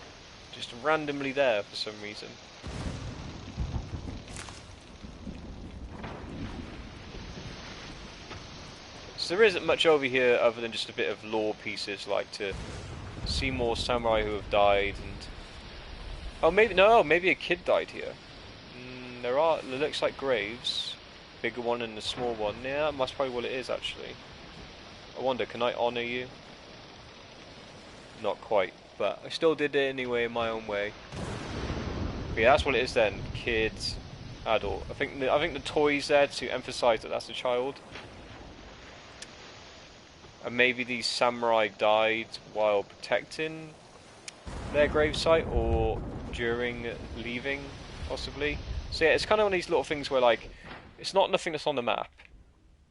Just randomly there for some reason. So there isn't much over here other than just a bit of lore pieces, like to see more samurai who have died and... Oh, maybe, no, maybe a kid died here. There looks like graves. Bigger one and a small one. Yeah, that must probably what it is actually. I wonder, can I honour you? Not quite, but I still did it anyway in my own way. But yeah, that's what it is then. Kids, adult. I think the toy's there to emphasise that that's a child. And maybe these samurai died while protecting their gravesite or during leaving, possibly. So yeah, it's kind of one of these little things where like, it's not nothing that's on the map.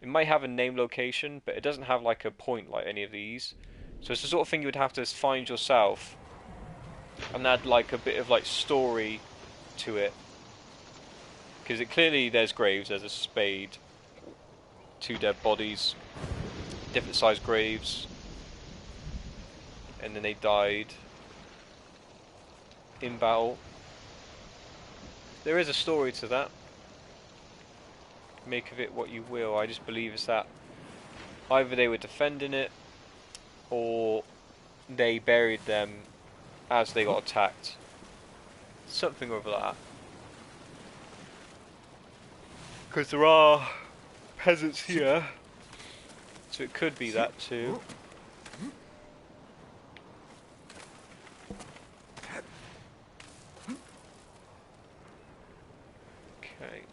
It might have a name location, but it doesn't have like a point like any of these. So it's the sort of thing you would have to find yourself and add like a bit of like story to it. Because clearly there's graves, there's a spade, 2 dead bodies, different sized graves, and then they died in battle. There is a story to that. Make of it what you will. I just believe it's that either they were defending it or they buried them as they got attacked. Something over that. Because there are peasants here, so it could be that too. Okay.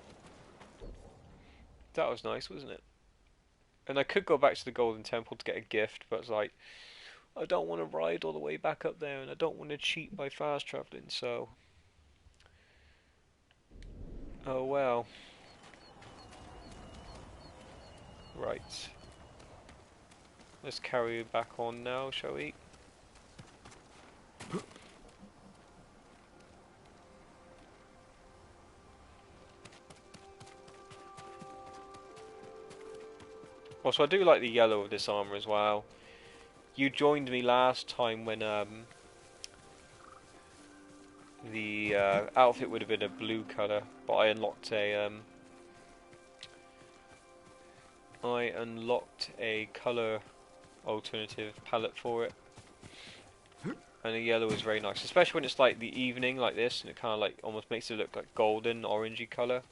That was nice, wasn't it? And I could go back to the Golden Temple to get a gift, but it's like, I don't want to ride all the way back up there, and I don't want to cheat by fast travelling, so... Oh well. Right. Let's carry you back on now, shall we? Also, I do like the yellow of this armour as well. You joined me last time when the outfit would have been a blue colour, but I unlocked a colour alternative palette for it, and the yellow is very nice, especially when it's like the evening like this, and it kind of like almost makes it look like golden, orangey colour.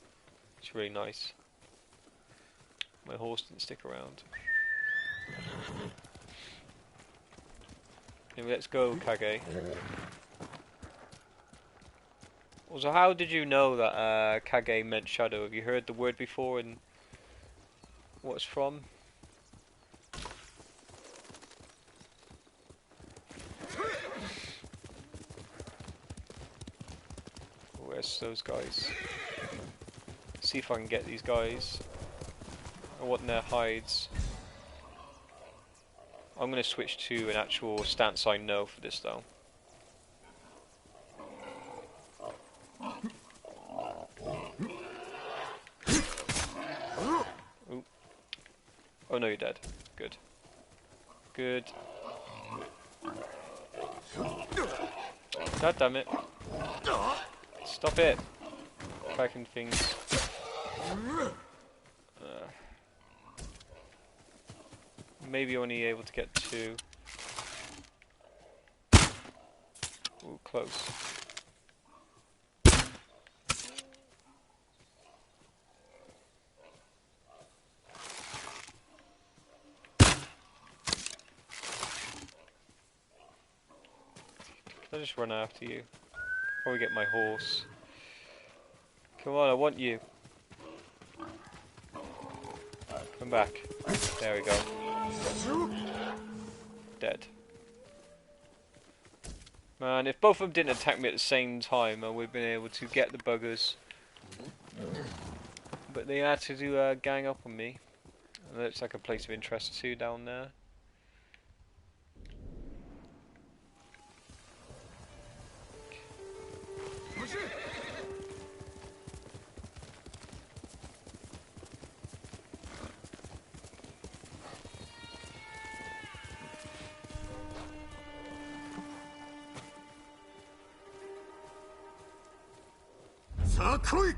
It's really nice. My horse didn't stick around. Anyway, let's go, Kage. Also, how did you know that Kage meant shadow? Have you heard the word before and what it's from? rest of those guys. See if I can get these guys. I want their hides. I'm going to switch to an actual stance I know for this though. Ooh. Oh no, you're dead. Good. Good. God damn it. Stop it. Cracking things. Maybe only able to get 2. Ooh, close. I'll just run after you. Probably get my horse. Come on, I want you. Come back. There we go. Dead. Man, if both of them didn't attack me at the same time, I would have been able to get the buggers. But they had to do gang up on me. And it looks like a place of interest too down there. Sakui!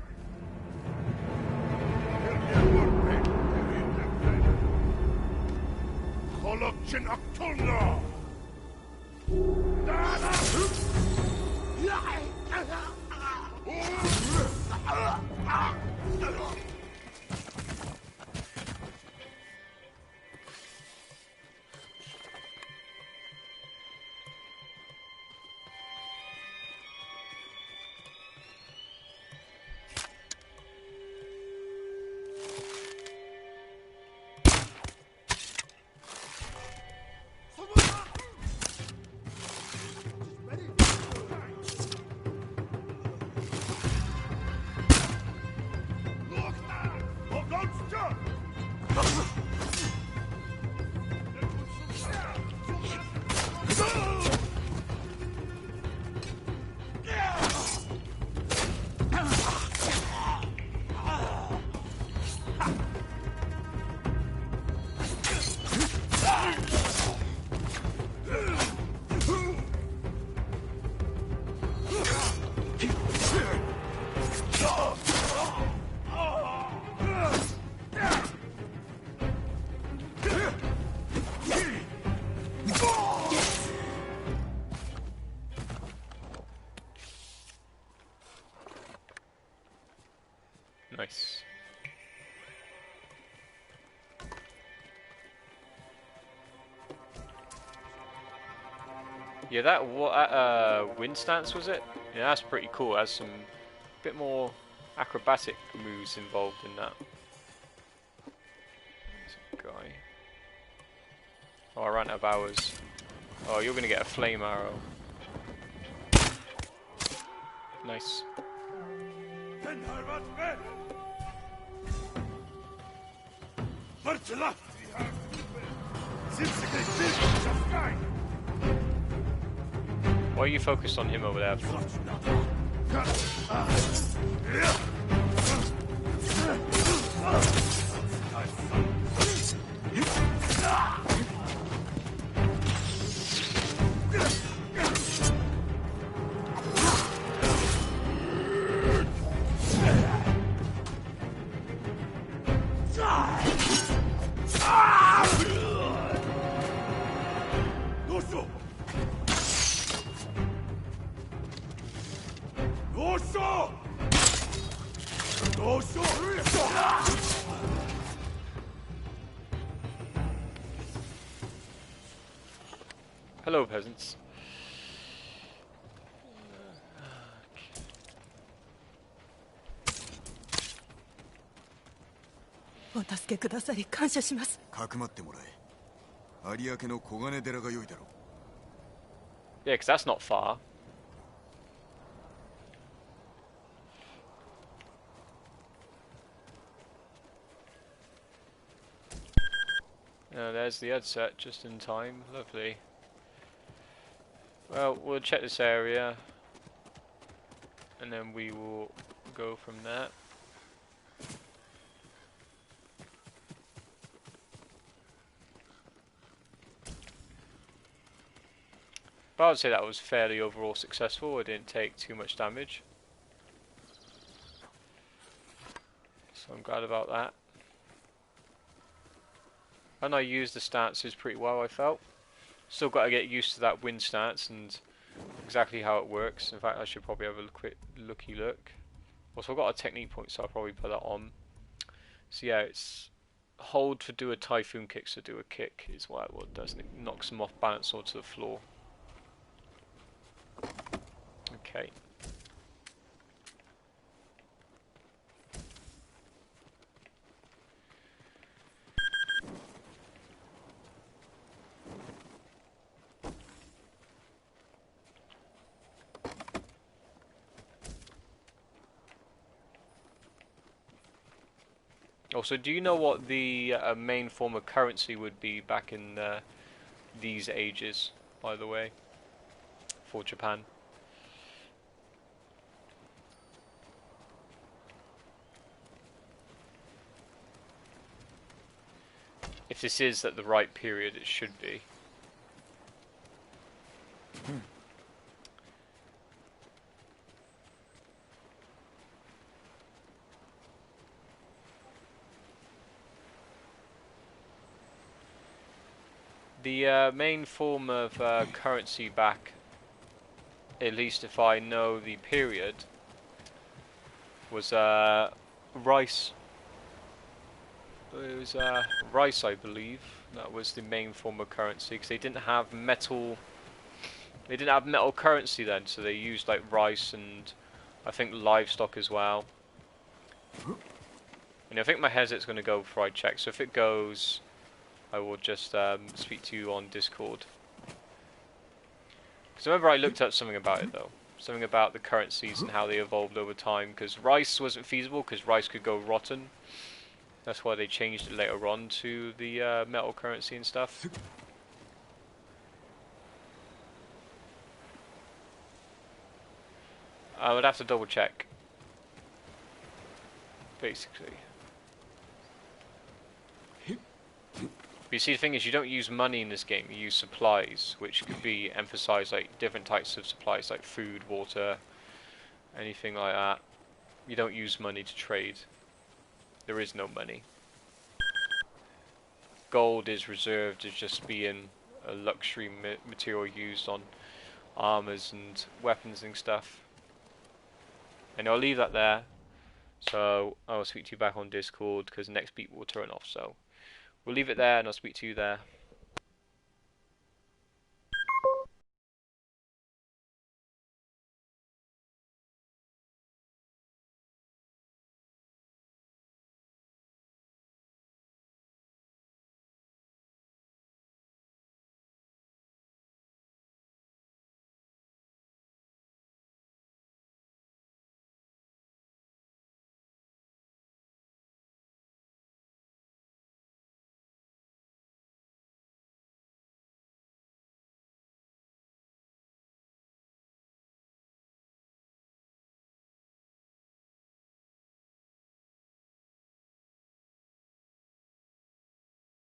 Holokchin Aktulna! Nice. Yeah, that wind stance was it? Yeah, that's pretty cool. It has some bit more acrobatic moves involved in that. There's a guy. Oh, I ran out of hours. Oh, you're gonna get a flame arrow. Nice. Why are you focused on him over there? Hello, peasants. お助けくださり感謝します。かくまってもらえ。有明の小金寺が良いだろう。Yeah, because that's not far. There's the headset just in time. Lovely. Well, we'll check this area, and then we will go from there. But I would say that was fairly overall successful. I didn't take too much damage, so I'm glad about that. And I used the stances pretty well, I felt. Still got to get used to that wind stance and exactly how it works. In fact, I should probably have a quick looky look. Also, I've got a technique point, so I'll probably put that on. So yeah, it's hold to do a typhoon kick, so do a kick is what it does. It knocks them off balance onto the floor. Okay. Also, do you know what the main form of currency would be back in these ages, by the way, for Japan? If this is at the right period, it should be. The main form of currency back, at least if I know the period, was rice. It was rice, I believe. That was the main form of currency, because they didn't have metal. They didn't have metal currency then, so they used like rice and I think livestock as well. And I think my headset's going to go before I check. So if it goes, I will just speak to you on Discord. Because remember I looked up something about it though. Something about the currencies and how they evolved over time. Because rice wasn't feasible because rice could go rotten. That's why they changed it later on to the metal currency and stuff. I would have to double check. Basically. But you see, the thing is, you don't use money in this game, you use supplies, which could be emphasized, like different types of supplies, like food, water, anything like that. You don't use money to trade. There is no money. Gold is reserved as just being a luxury material used on armors and weapons and stuff. And I'll leave that there. So I'll speak to you back on Discord, because next beat will turn off. So we'll leave it there and I'll speak to you there.